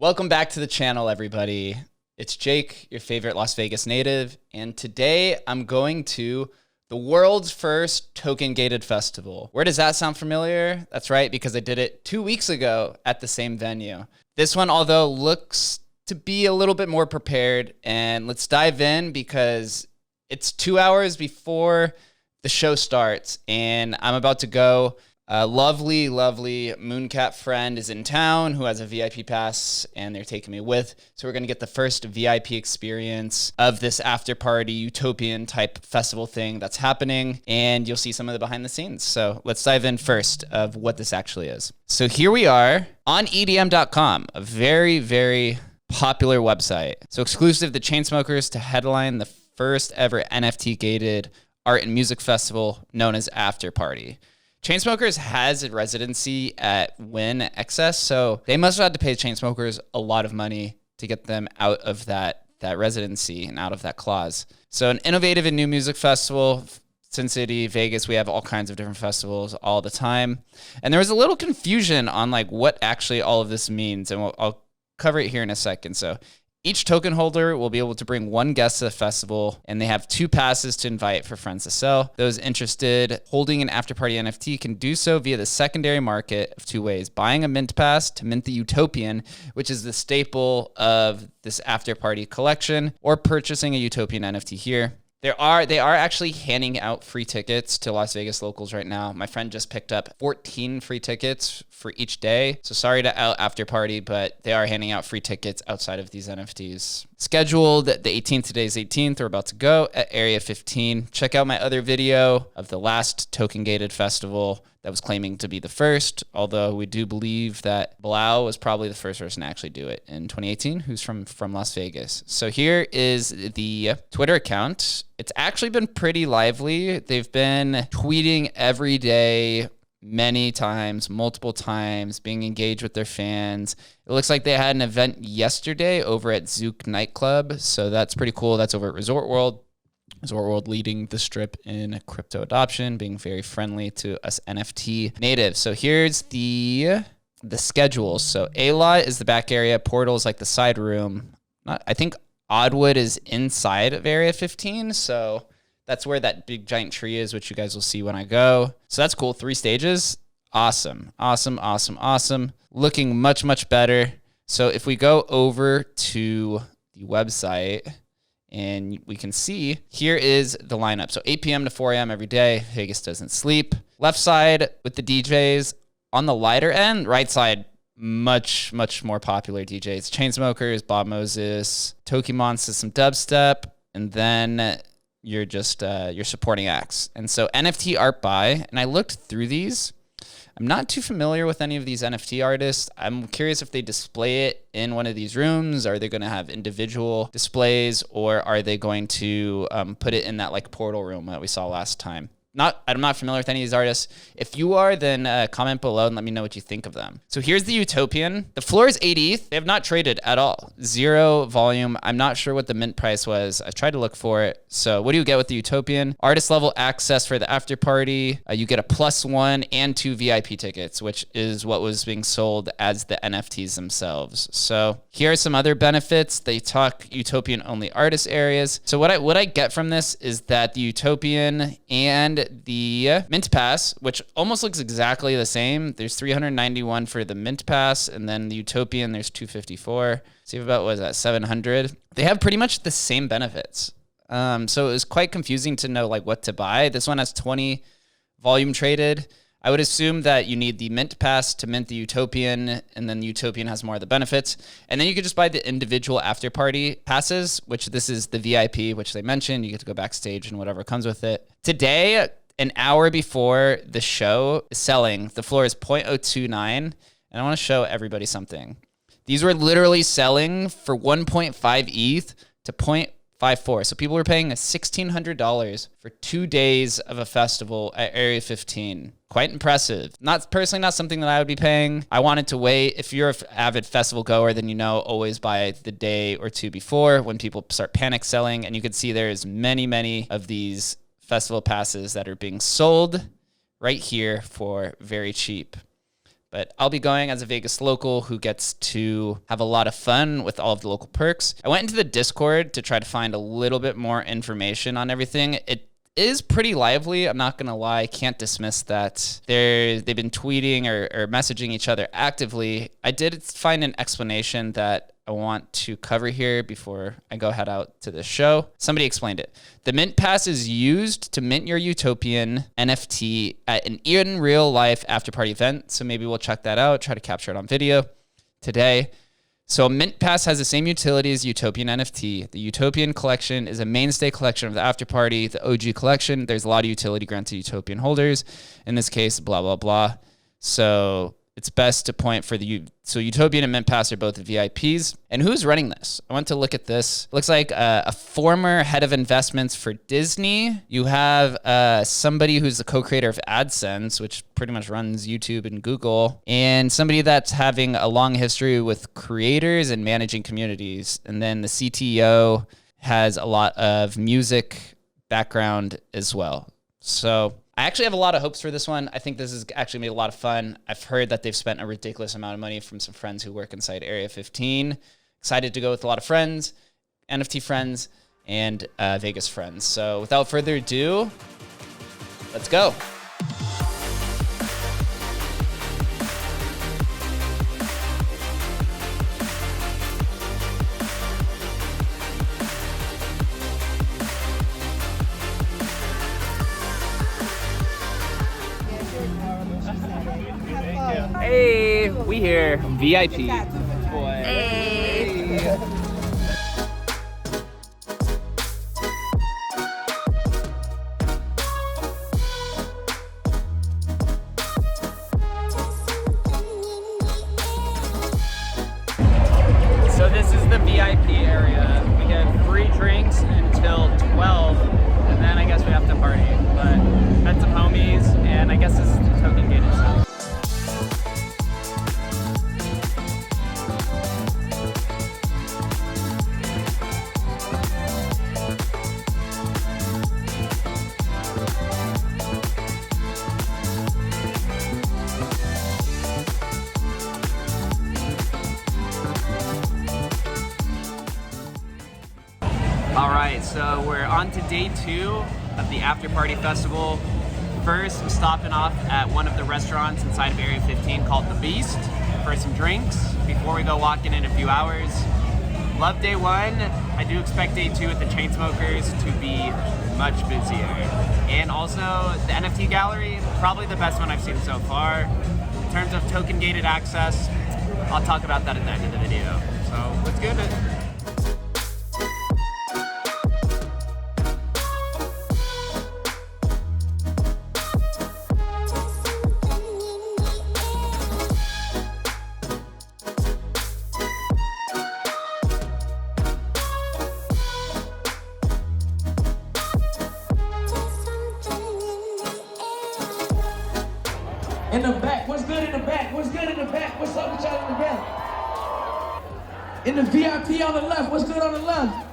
Welcome back to the channel, everybody. It's Jake, your favorite Las Vegas native, and today I'm going to the world's first token-gated festival. Where does that sound familiar? That's right, because I did it 2 weeks ago at the same venue. This one, although, looks to be a little bit more prepared, and let's dive in because it's 2 hours before the show starts, and I'm about to go. A lovely Mooncat friend is in town who has a VIP pass, and they're taking me with. So we're going to get the first VIP experience of this after-party Utopian type festival thing that's happening, and you'll see some of the behind the scenes. So let's dive in first of what this actually is. So here we are on EDM.com, a very popular website. So exclusive to Chainsmokers to headline the first ever NFT-gated art and music festival known as Afterparty. Chainsmokers has a residency at Wynn Excess, so they must have had to pay Chainsmokers a lot of money to get them out of that residency and out of that clause. So an innovative and new music festival, Sin City, Vegas, we have all kinds of different festivals all the time. And there was a little confusion on like what actually all of this means, and I'll cover it here in a second. So each token holder will be able to bring one guest to the festival, and they have 2 passes to invite for friends to sell. Those interested holding an Afterparty NFT can do so via the secondary market of 2 ways: buying a mint pass to mint the Utopian, which is the staple of this Afterparty collection, or purchasing a Utopian NFT here. They are actually handing out free tickets to Las Vegas locals right now. My friend just picked up 14 free tickets for each day. So sorry to out Afterparty, but they are handing out free tickets outside of these NFTs. Scheduled the 18th, today's 18th. We're about to go at Area 15. Check out my other video of the last token-gated festival that was claiming to be the first, although we do believe that Blau was probably the first person to actually do it in 2018, who's from Las Vegas. So here is the Twitter account. It's actually been pretty lively. They've been tweeting every day, many times, multiple times, being engaged with their fans. It looks like they had an event yesterday over at Zouk nightclub, so that's pretty cool. That's over at Resort World. Resort World leading the strip in crypto adoption, being very friendly to us NFT natives. So here's the schedule. So A-Lot is the back area. Portal is like the side room. I think Oddwood is inside of Area 15. So that's where that big giant tree is, which you guys will see when I go. So that's cool. 3 stages. Awesome. Looking much better. So if we go over to the website, and we can see here is the lineup. So 8 p.m. to 4 a.m. every day. Vegas doesn't sleep. Left side with the DJs. On the lighter end, right side, much more popular DJs. Chainsmokers, Bob Moses, Tokimon says some dubstep, and then you're just your supporting acts. And so NFT art buy, and I looked through these. I'm not too familiar with any of these NFT artists. I'm curious if they display it in one of these rooms. Are they going to have individual displays, or are they going to put it in that like portal room that we saw last time? I'm not familiar with any of these artists. If you are, then comment below and let me know what you think of them. So here's the Utopian. The floor is 8 ETH. They have not traded at all. 0 volume. I'm not sure what the mint price was. I tried to look for it. So what do you get with the Utopian? Artist level access for the after party. You get a +1 and 2 VIP tickets, which is what was being sold as the NFTs themselves. So here are some other benefits. They talk Utopian only artist areas. So what I get from this is that the Utopian and the mint pass, which almost looks exactly the same. There's 391 for the mint pass, and then the Utopian, there's 254. See about, what is that, 700? They have pretty much the same benefits. So it was quite confusing to know like what to buy. This one has 20 volume traded. I would assume that you need the mint pass to mint the Utopian, and then the Utopian has more of the benefits. And then you could just buy the individual after party passes, which this is the VIP, which they mentioned. You get to go backstage and whatever comes with it. Today, an hour before the show is selling, the floor is 0.029, and I want to show everybody something. These were literally selling for 1.5 ETH to 0.54. So people were paying $1,600 for 2 days of a festival at Area 15. Quite impressive. Personally not something that I would be paying. I wanted to wait. If you're an avid festival goer, then you know always buy the day or 2 before when people start panic selling. And you can see there's many of these festival passes that are being sold right here for very cheap. But I'll be going as a Vegas local who gets to have a lot of fun with all of the local perks. I went into the Discord to try to find a little bit more information on everything. It is pretty lively. I'm not gonna lie, can't dismiss that. They've been tweeting or messaging each other actively. I did find an explanation that I want to cover here before I go head out to this show. Somebody explained it. The mint pass is used to mint your Utopian NFT at an in real life after party event. So maybe we'll check that out, try to capture it on video today. So Mint Pass has the same utility as Utopian NFT. The Utopian collection is a mainstay collection of the Afterparty, the OG collection. There's a lot of utility granted Utopian holders. In this case, blah, blah, blah. So it's best to point for so Utopian and Mint Pass are both VIPs. And who's running this? I went to look at this. Looks like a former head of investments for Disney. You have somebody who's the co-creator of AdSense, which pretty much runs YouTube and Google, and somebody that's having a long history with creators and managing communities. And then the CTO has a lot of music background as well. So I actually have a lot of hopes for this one. I think this is actually made a lot of fun. I've heard that they've spent a ridiculous amount of money from some friends who work inside Area 15. Excited to go with a lot of friends, NFT friends, and Vegas friends. So without further ado, let's go. Hey, we here. VIP. Boy. Hey. So this is the VIP area. We get free drinks until 12, and then I guess we have to party. But met some homies, and I guess this is the token gated stuff. All right, so we're on to day 2 of the After Party Festival. First, stopping off at one of the restaurants inside of Area 15 called The Beast for some drinks before we go walking in a few hours. Love day 1. I do expect day 2 at the Chainsmokers to be much busier. And also the NFT gallery, probably the best one I've seen so far. In terms of token gated access, I'll talk about that at the end of the video. So let's get it. In the back, what's good in the back? What's good in the back? What's up with y'all in the back? In the VIP on the left, what's good on the left?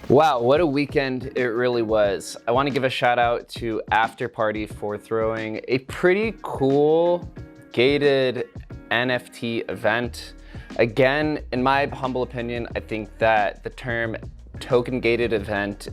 Wow, what a weekend it really was. I want to give a shout out to Afterparty for throwing a pretty cool gated NFT event. Again, in my humble opinion, I think that the term token gated event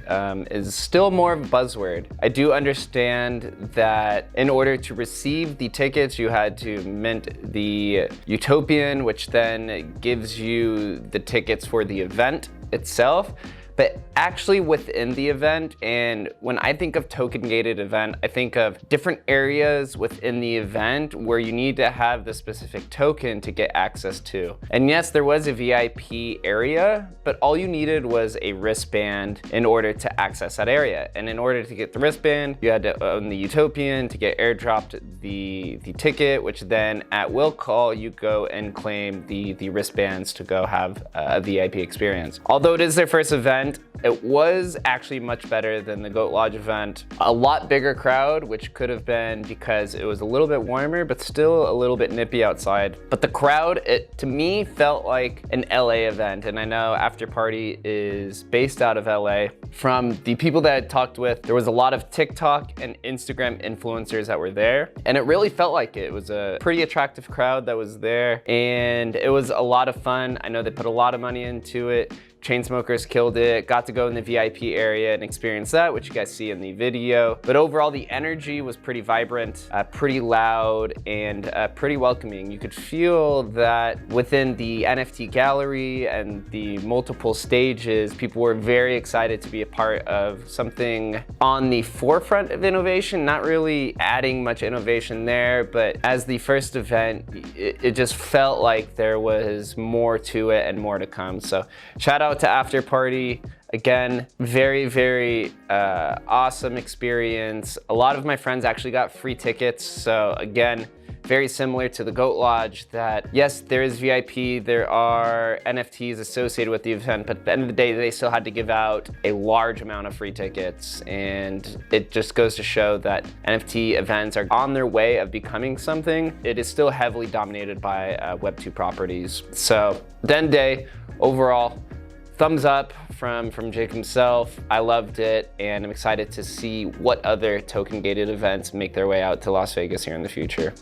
is still more of a buzzword. I do understand that in order to receive the tickets, you had to mint the Utopian, which then gives you the tickets for the event itself. but actually within the event. And when I think of token gated event, I think of different areas within the event where you need to have the specific token to get access to. And yes, there was a VIP area, but all you needed was a wristband in order to access that area. And in order to get the wristband, you had to own the Utopian to get airdropped the ticket, which then at will call, you go and claim the wristbands to go have a VIP experience. Although it is their first event, it was actually much better than the Goat Lodge event. A lot bigger crowd, which could have been because it was a little bit warmer, but still a little bit nippy outside. But the crowd, it to me felt like an LA event. And I know Afterparty is based out of LA. From the people that I talked with, there was a lot of TikTok and Instagram influencers that were there. And it really felt like it was a pretty attractive crowd that was there. And it was a lot of fun. I know they put a lot of money into it. Chainsmokers killed it, got to go in the VIP area and experience that, which you guys see in the video. But overall, the energy was pretty vibrant, pretty loud, and pretty welcoming. You could feel that within the NFT gallery and the multiple stages, people were very excited to be a part of something on the forefront of innovation, not really adding much innovation there, but as the first event, it just felt like there was more to it and more to come. So shout out to Afterparty. Again, very, very awesome experience. A lot of my friends actually got free tickets. So again, very similar to the Goat Lodge that yes, there is VIP, there are NFTs associated with the event, but at the end of the day, they still had to give out a large amount of free tickets. And it just goes to show that NFT events are on their way of becoming something. It is still heavily dominated by Web2 properties. So then day, overall, thumbs up from Jake himself. I loved it, and I'm excited to see what other token gated events make their way out to Las Vegas here in the future.